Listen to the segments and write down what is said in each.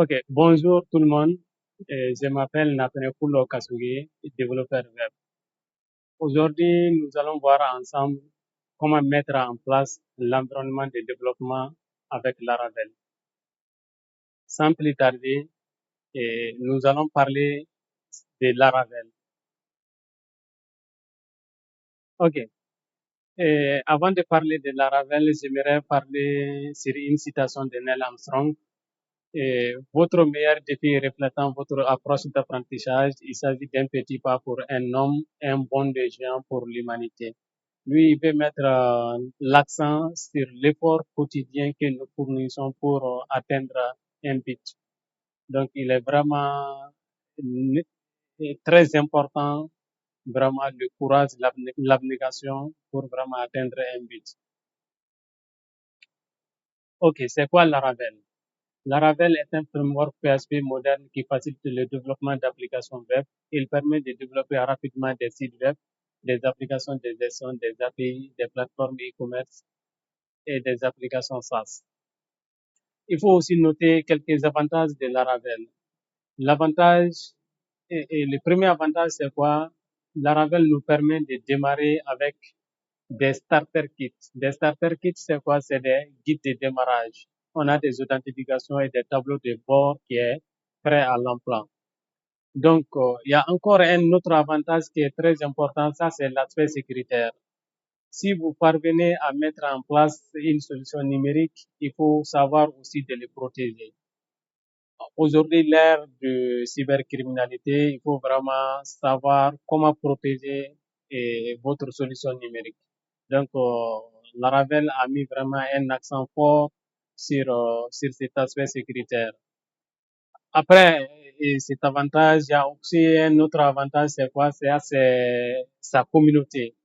Ok, bonjour tout le monde. Je m'appelle Nathaniel Koulo Kasugi, développeur web. Aujourd'hui, nous allons voir ensemble comment mettre en place l'environnement de développement avec Laravel. Sans plus tarder, nous allons parler de Laravel. Ok. Avant de parler de Laravel, j'aimerais parler sur une citation de Neil Armstrong. Votre meilleur défi reflétant votre approche d'apprentissage, il s'agit d'un petit pas pour un homme, un bond de géant pour l'humanité. Lui, il veut mettre l'accent sur l'effort quotidien que nous fournissons pour atteindre un but. Donc, il est vraiment très important, vraiment le courage, l'abnégation pour vraiment atteindre un but. Ok, c'est quoi Laravel? Laravel est un framework PHP moderne qui facilite le développement d'applications web. Il permet de développer rapidement des sites web, des applications de gestion, des API, des plateformes e-commerce et des applications SaaS. Il faut aussi noter quelques avantages de Laravel. L'avantage, et le premier avantage, c'est quoi? Laravel nous permet de démarrer avec des starter kits. Des starter kits, c'est quoi? C'est des guides de démarrage. On a des authentifications et des tableaux de bord qui est prêt à l'emploi. Donc, il y a encore un autre avantage qui est très important, ça c'est l'aspect sécuritaire. Si vous parvenez à mettre en place une solution numérique, il faut savoir aussi de les protéger. Aujourd'hui, l'ère de cybercriminalité, il faut vraiment savoir comment protéger votre solution numérique. Donc, Laravel a mis vraiment un accent fort sur cet aspect sécuritaire. Après, cet avantage, il y a aussi un autre avantage, c'est quoi? C'est sa communauté.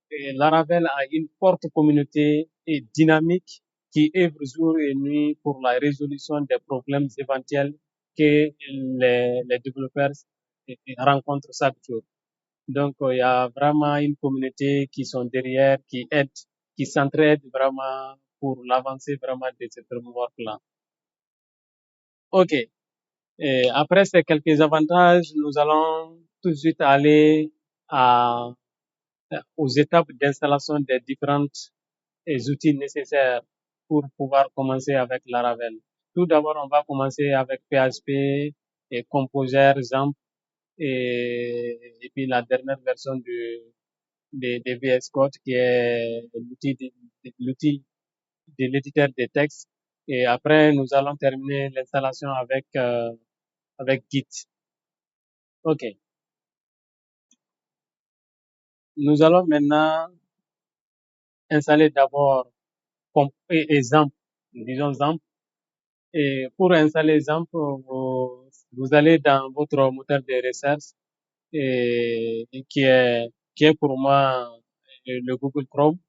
Et Laravel a une forte communauté et dynamique qui œuvre jour et nuit pour la résolution des problèmes éventuels que les développeurs rencontrent chaque jour. Donc, il y a vraiment une communauté qui sont derrière, qui aide, qui s'entraide vraiment pour l'avancée vraiment de ce framework-là. OK. Et après ces quelques avantages, nous allons tout de suite aller à, aux étapes d'installation des différentes outils nécessaires pour pouvoir commencer avec Laravel. Tout d'abord, on va commencer avec PHP et Composer, XAMPP et puis la dernière version de VS Code qui est l'outil de l'éditeur de texte. Et après, nous allons terminer l'installation avec Git. OK. Nous allons maintenant installer d'abord XAMPP, disons XAMPP. Et pour installer XAMPP, vous allez dans votre moteur de recherche qui est pour moi le Google Chrome.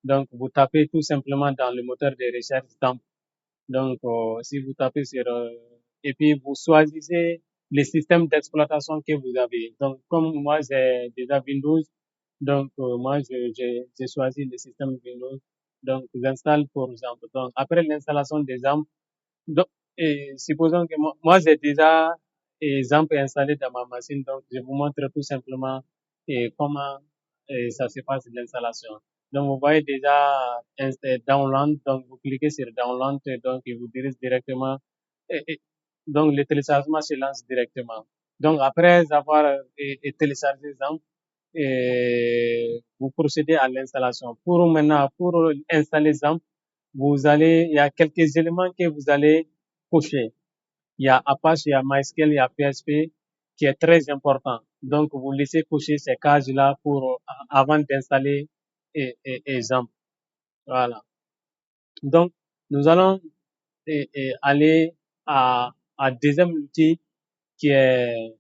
Donc, vous tapez tout simplement dans le moteur de recherche XAMPP. Donc, si vous tapez et puis vous choisissez le système d'exploitation que vous avez. Donc, comme moi, j'ai déjà Windows, donc moi, j'ai choisi le système Windows. Donc, j'installe pour exemple. Donc, après l'installation des XAMPP, donc, supposons que moi j'ai déjà exemple installé dans ma machine, donc je vous montre tout simplement comment ça se passe l'installation. Donc, vous voyez déjà download, donc vous cliquez sur download, donc il vous dirige directement, donc le téléchargement se lance directement. Donc, après avoir téléchargé exemple, vous procédez à l'installation. Pour installer XAMPP, il y a quelques éléments que vous allez cocher. Il y a Apache, il y a MySQL, il y a PHP qui est très important. Donc, vous laissez cocher ces cases-là avant d'installer XAMPP. Voilà. Donc, nous allons aller à deuxième outil qui est,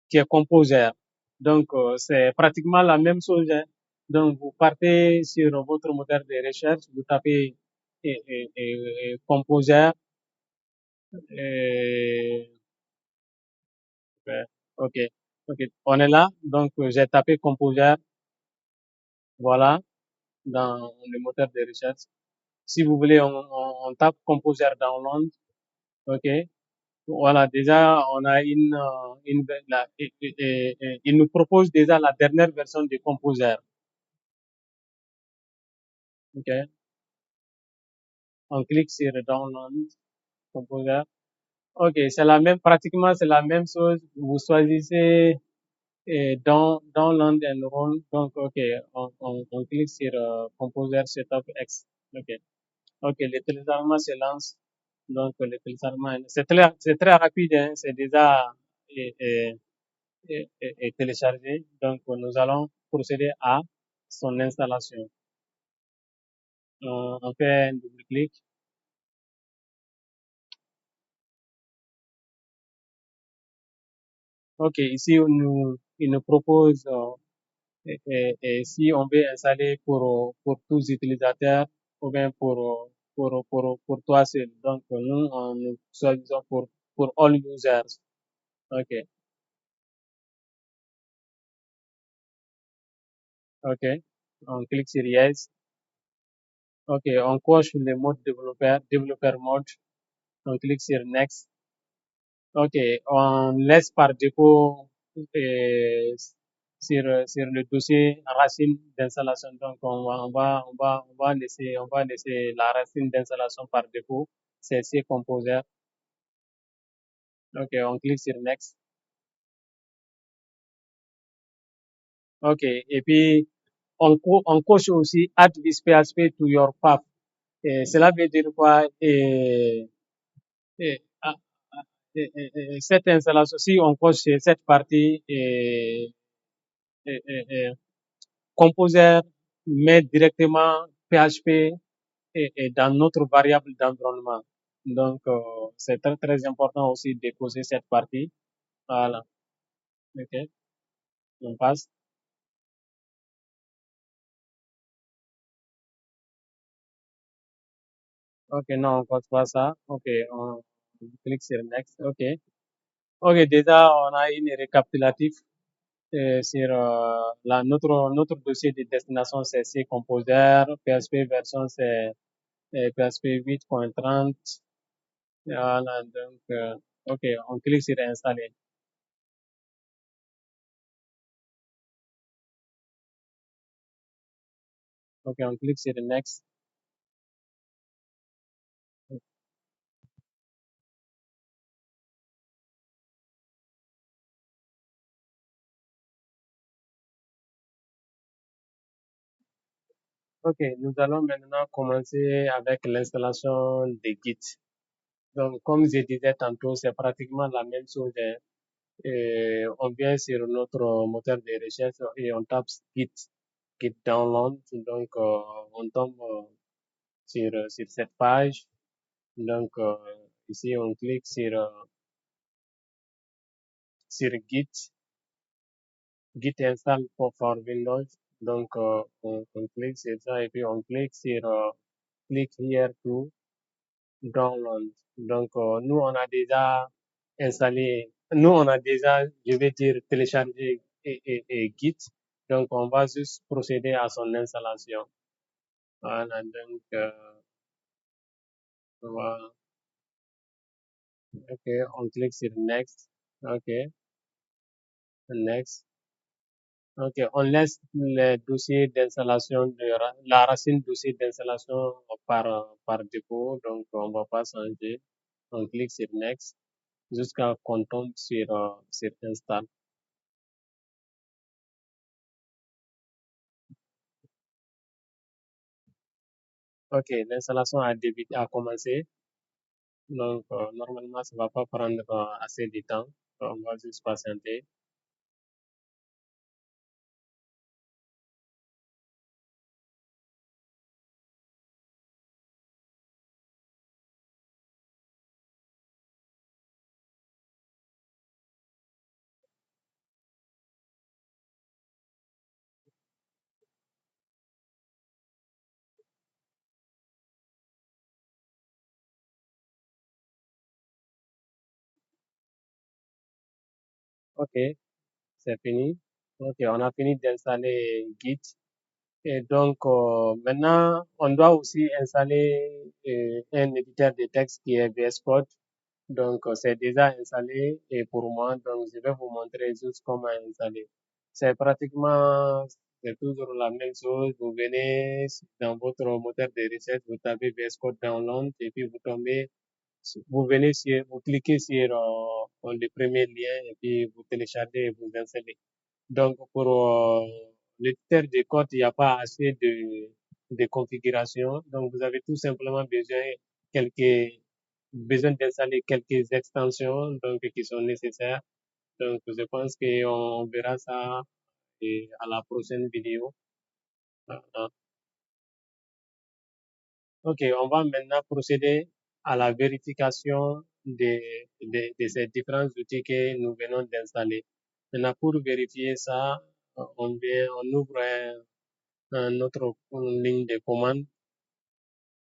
qui est Composer. Donc, c'est pratiquement la même chose, hein. Donc, vous partez sur votre moteur de recherche, vous tapez Composer, et, ok, ok, on est là. Donc, j'ai tapé Composer, voilà, dans le moteur de recherche. Si vous voulez, on tape Composer Download. OK. Voilà, déjà, on a il nous propose déjà la dernière version du Composer. OK. On clique sur Download Composer. OK, c'est la même, pratiquement, c'est la même chose. Vous choisissez Download and Run. Donc, OK, on clique sur Composer Setup X. OK. OK, le téléchargement se lance. Donc, le téléchargement, c'est très rapide, hein. C'est déjà euh, euh, est téléchargé. Donc, nous allons procéder à son installation. On fait un double clic. OK, ici, il nous propose si on veut installer pour tous les utilisateurs ou bien pour toi seul. Donc, nous, nous choisissons pour all users. OK, OK. On clique sur Yes. OK, on coche le mode développeur mode. On clique sur Next. OK, on laisse par défaut sur le dossier racine d'installation. Donc, on va laisser la racine d'installation par défaut. C'est C Composer. OK, on clique sur Next. OK, et puis, on coche aussi Add this PHP to your path. Et cela veut dire quoi? Et, ah, cette installation, si on coche cette partie, et, et, et, Composer met directement PHP dans notre variable d'environnement. Donc, c'est très, très important aussi de poser cette partie. Voilà. OK. On passe. OK, non, on code pas ça. OK, on clique sur Next. OK. OK, déjà, on a une récapitulatif sur notre dossier de destination, c'est C Composer, PHP version, c'est PHP 8.30. Voilà, donc, OK, on clique sur Installer. OK, on clique sur Next. OK, nous allons maintenant commencer avec l'installation de Git. Donc, comme je disais tantôt, c'est pratiquement la même chose, hein. On vient sur notre moteur de recherche et on tape Git download. Donc, on tombe sur cette page. Donc, ici, on clique sur Git install for Windows. Donc, on clique sur ça et puis on clique sur click here to download. Donc, nous, on a déjà installé, nous, on a déjà, je vais dire, téléchargé et Git. Donc, on va juste procéder à son installation. Voilà, donc, voilà. OK, on clique sur Next. OK, Next. OK, on laisse le dossier d'installation, la racine dossier d'installation par défaut. Donc, on va pas changer. On clique sur Next jusqu'à qu'on tombe sur Install. OK, l'installation a commencé. Donc, normalement, ça va pas prendre assez de temps. On va juste patienter. OK, c'est fini. OK, on a fini d'installer Git. Et donc, maintenant, on doit aussi installer un éditeur de texte qui est VS Code. Donc, c'est déjà installé et pour moi, donc je vais vous montrer juste comment installer. C'est pratiquement, c'est toujours la même chose. Vous venez dans votre moteur de recherche, vous tapez VS Code Download et puis vous tombez, vous venez sur, vous cliquez sur le premier lien et puis vous téléchargez et vous installez. Donc, pour l'éditeur de code, il n'y a pas assez de configuration. Donc, vous avez tout simplement quelques, besoin d'installer quelques extensions donc, qui sont nécessaires. Donc, je pense qu'on verra ça à la prochaine vidéo. Euh, Ok, on va maintenant procéder à la vérification de ces différents outils que nous venons d'installer. Maintenant, pour vérifier ça, on ouvre un autre une ligne de commande.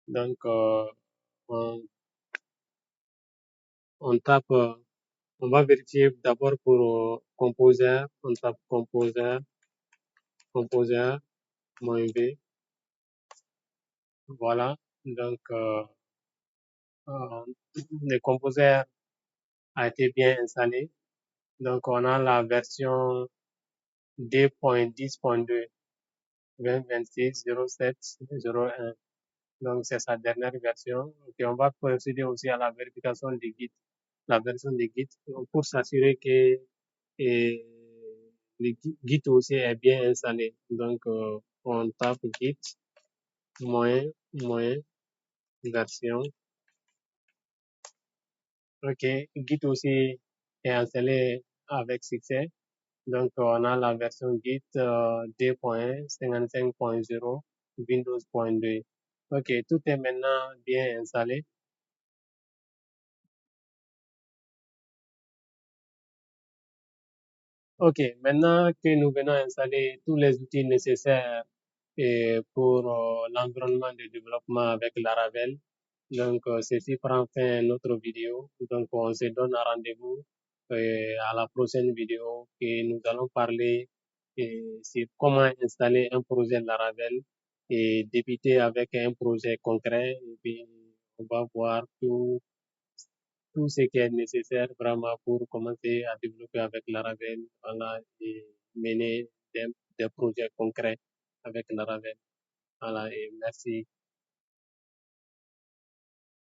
Donc, on, on tape, on va vérifier d'abord pour Composer. On tape Composer, Composer, -v. Voilà. Donc, euh, le Composer a été bien installé. Donc, on a la version 2.10.2, 2026-07-01. Donc, c'est sa dernière version. Et on va procéder aussi à la vérification du guide, la version du guide, pour s'assurer que et, le guide aussi est bien installé. Donc, on tape guide, moins, moins, version. OK, guide aussi est installé avec succès. Donc, on a la version Git 2.55.0 Windows.2. OK, tout est maintenant bien installé. OK, maintenant que nous venons installer tous les outils nécessaires pour l'environnement de développement avec Laravel, donc ceci prend fin à notre vidéo. Donc, on se donne un rendez-vous à la prochaine vidéo que nous allons parler sur comment installer un projet Laravel et débuter avec un projet concret. Et puis, on va voir tout ce qui est nécessaire vraiment pour commencer à développer avec Laravel, voilà, et mener des projets concrets avec Laravel. Voilà, et merci.